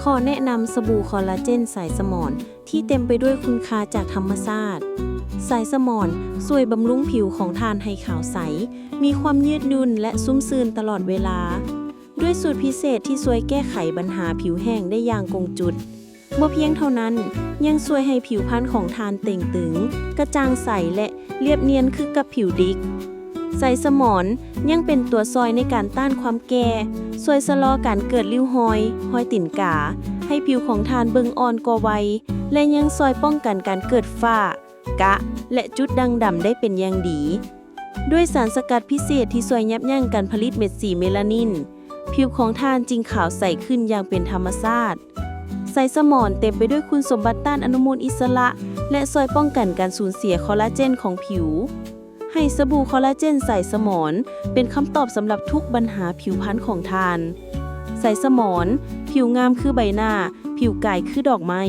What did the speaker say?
ขอแนะนำสบู่คอลลาเจนสายสมอนที่เต็มไปด้วยคุณค่าจากธรรมชาติสายสมอนช่วยบำรุงผิวของท่านให้ขาวใสมีความยืดหยุ่นและซุ้มซื่นตลอดเวลาด้วยสูตรพิเศษที่ช่วยแก้ไขปัญหาผิวแห้งได้อย่างคงจุดบ่เพียงเท่านั้นยังช่วยให้ผิวพรรณของท่านเต่งตึงกระจ่างใสและเรียบเนียนคือกับผิวดิกสายสมอนยังเป็นตัวซอยในการต้านความแก่ช่วยชะลอการเกิดริ้วรอยติ่นกาให้ผิวของท่านเบิ่งอ่อนกว่าวัยและยังช่วยป้องกันการเกิดฝ้ากะและจุดด่างดำได้เป็นอย่างดีด้วยสารสกัดพิเศษที่ช่วยยับยั้งการผลิตเม็ดสีเมลานินผิวของท่านจึงขาวใสขึ้นอย่างเป็นธรรมชาติสายสมอนเต็มไปด้วยคุณสมบัติต้านอนุมูลอิสระและช่วยป้องกันการสูญเสียคอลลาเจนของผิวให้สบู่คอลลาเจนสายสมอนเป็นคำตอบสำหรับทุกปัญหาผิวพรรณของท่านสายสมอนผิวงามคือใบหน้าผิวกายคือดอกไม้